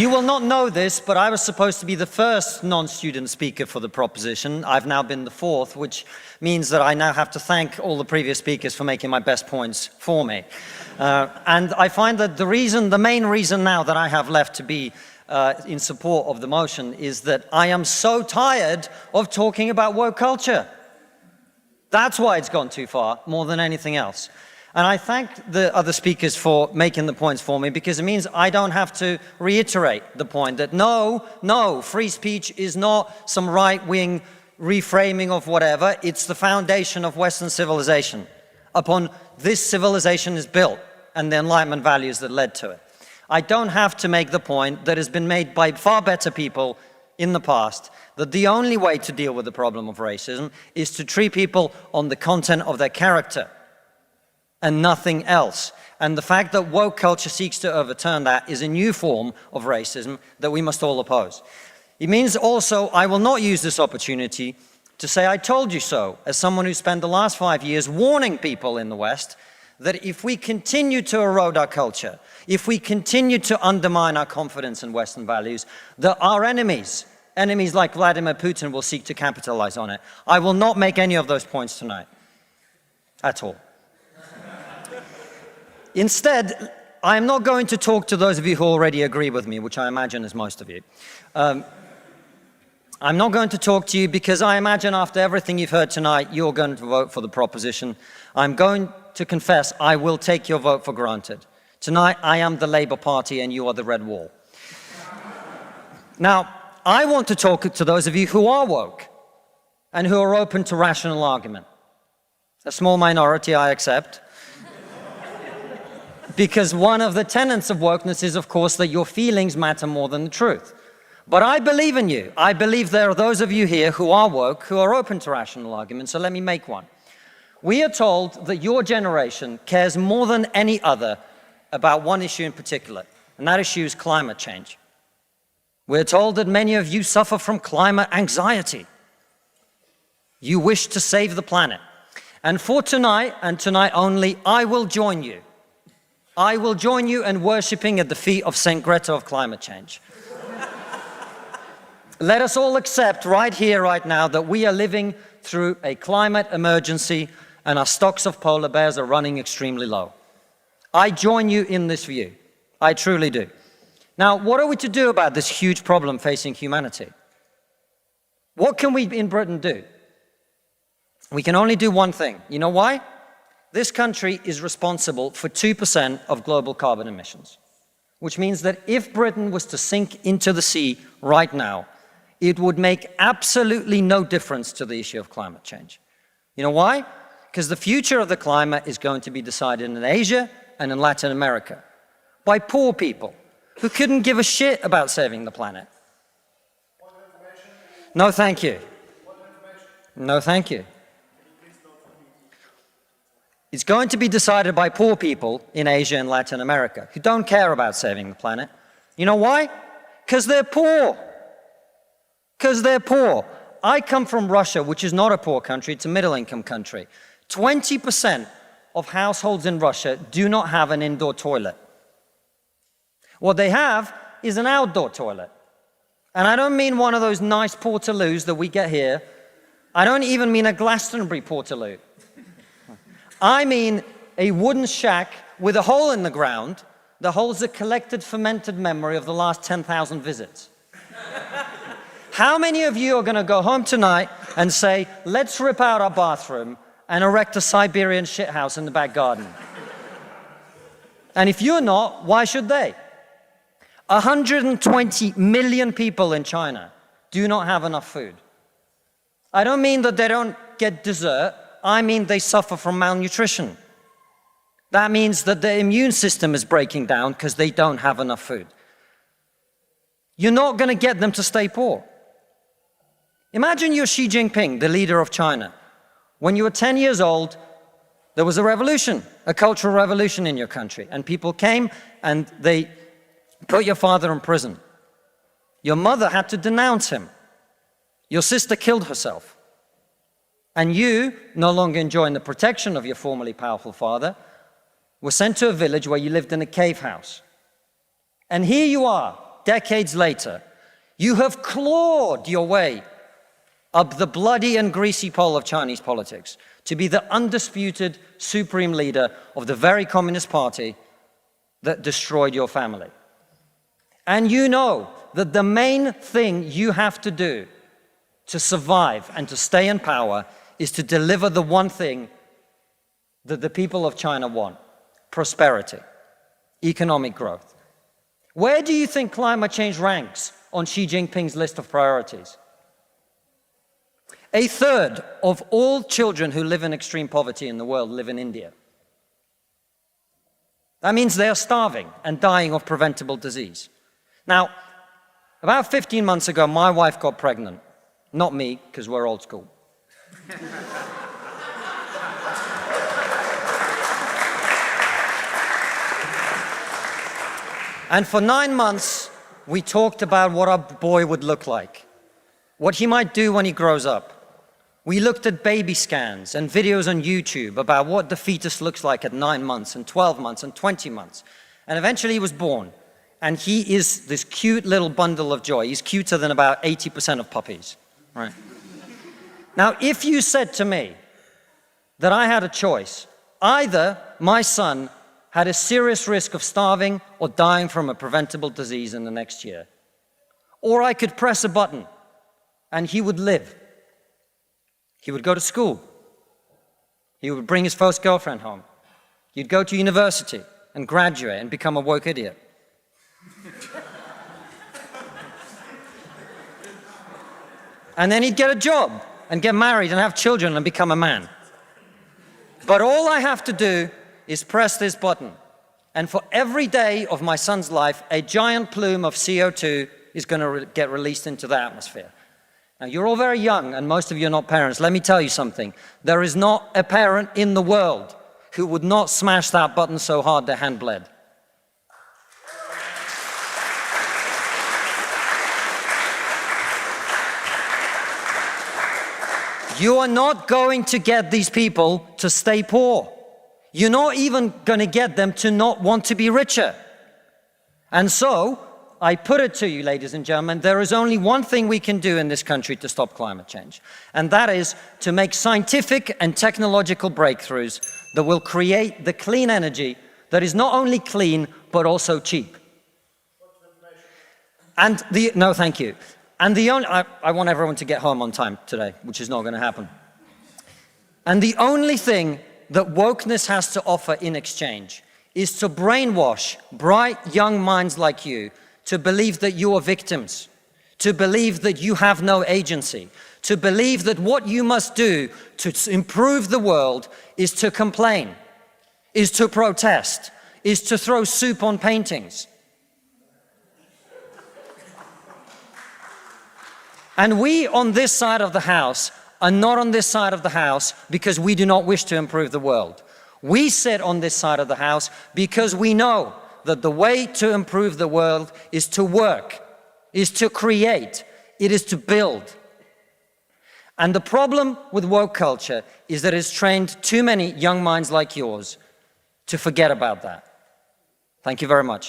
You will not know this, but I was supposed to be the first non-student speaker for the proposition. I've now been the fourth, which means that I now have to thank all the previous speakers for making my best points for me. And I find that the main reason now that I have left to be in support of the motion is that I am so tired of talking about woke culture. That's why it's gone too far, more than anything else. And I thank the other speakers for making the points for me, because it means I don't have to reiterate the point that no, free speech is not some right-wing reframing of whatever. It's the foundation of Western civilization. Upon this civilization is built and the Enlightenment values that led to it. I don't have to make the point that has been made by far better people in the past, that the only way to deal with the problem of racism is to treat people on the content of their character and nothing else. And the fact that woke culture seeks to overturn that is a new form of racism that we must all oppose. It means also I will not use this opportunity to say I told you so, as someone who spent the last 5 years warning people in the West that if we continue to erode our culture, if we continue to undermine our confidence in Western values, that our enemies like Vladimir Putin will seek to capitalize on it. I will not make any of those points tonight, at all. Instead, I am not going to talk to those of you who already agree with me, which I imagine is most of you. I'm not going to talk to you because I imagine after everything you've heard tonight, you're going to vote for the proposition. I'm going to confess I will take your vote for granted. Tonight, I am the Labour Party and you are the Red Wall. Now, I want to talk to those of you who are woke and who are open to rational argument. A small minority, I accept. Because one of the tenets of wokeness is, of course, that your feelings matter more than the truth. But I believe in you. I believe there are those of you here who are woke, who are open to rational argument, so let me make one. We are told that your generation cares more than any other about one issue in particular, and that issue is climate change. We're told that many of you suffer from climate anxiety. You wish to save the planet. And for tonight, and tonight only, I will join you. I will join you in worshipping at the feet of Saint Greta of climate change. Let us all accept right here, right now, that we are living through a climate emergency and our stocks of polar bears are running extremely low. I join you in this view. I truly do. Now, what are we to do about this huge problem facing humanity? What can we in Britain do? We can only do one thing. You know why? This country is responsible for 2% of global carbon emissions, which means that if Britain was to sink into the sea right now, it would make absolutely no difference to the issue of climate change. You know why? Because the future of the climate is going to be decided in Asia and in Latin America by poor people who couldn't give a shit about saving the planet. No, thank you. No, thank you. It's going to be decided by poor people in Asia and Latin America who don't care about saving the planet. You know why? Because they're poor. Because they're poor. I come from Russia, which is not a poor country, it's a middle-income country. 20% of households in Russia do not have an indoor toilet. What they have is an outdoor toilet. And I don't mean one of those nice portaloos that we get here. I don't even mean a Glastonbury portaloo. I mean a wooden shack with a hole in the ground that holds a collected fermented memory of the last 10,000 visits. How many of you are going to go home tonight and say, let's rip out our bathroom and erect a Siberian shithouse in the back garden? And if you're not, why should they? 120 million people in China do not have enough food. I don't mean that they don't get dessert. I mean they suffer from malnutrition. That means that their immune system is breaking down because they don't have enough food. You're not going to get them to stay poor. Imagine you're Xi Jinping, the leader of China. When you were 10 years old, there was a revolution, a cultural revolution in your country, and people came and they put your father in prison. Your mother had to denounce him. Your sister killed herself. And you, no longer enjoying the protection of your formerly powerful father, were sent to a village where you lived in a cave house. And here you are, decades later, you have clawed your way up the bloody and greasy pole of Chinese politics to be the undisputed supreme leader of the very Communist Party that destroyed your family. And you know that the main thing you have to do to survive and to stay in power is to deliver the one thing that the people of China want: prosperity, economic growth. Where do you think climate change ranks on Xi Jinping's list of priorities? A third of all children who live in extreme poverty in the world live in India. That means they are starving and dying of preventable disease. Now, about 15 months ago, my wife got pregnant. Not me, because we're old school. And for 9 months, we talked about what our boy would look like, what he might do when he grows up. We looked at baby scans and videos on YouTube about what the fetus looks like at 9 months and 12 months and 20 months. And eventually he was born. And he is this cute little bundle of joy. He's cuter than about 80% of puppies, right? Now, if you said to me that I had a choice, either my son had a serious risk of starving or dying from a preventable disease in the next year, or I could press a button and he would live. He would go to school. He would bring his first girlfriend home. He'd go to university and graduate and become a woke idiot. And then he'd get a job and get married and have children and become a man. But all I have to do is press this button. And for every day of my son's life, a giant plume of CO2 is going to get released into the atmosphere. Now, you're all very young, and most of you are not parents. Let me tell you something. There is not a parent in the world who would not smash that button so hard their hand bled. You are not going to get these people to stay poor. You're not even going to get them to not want to be richer. And so, I put it to you, ladies and gentlemen, there is only one thing we can do in this country to stop climate change. And that is to make scientific and technological breakthroughs that will create the clean energy that is not only clean, but also cheap. And no, thank you. And I want everyone to get home on time today, which is not going to happen. And the only thing that wokeness has to offer in exchange is to brainwash bright young minds like you to believe that you are victims, to believe that you have no agency, to believe that what you must do to improve the world is to complain, is to protest, is to throw soup on paintings. And we on this side of the house are not on this side of the house because we do not wish to improve the world. We sit on this side of the house because we know that the way to improve the world is to work, is to create, it is to build. And the problem with woke culture is that it's trained too many young minds like yours to forget about that. Thank you very much.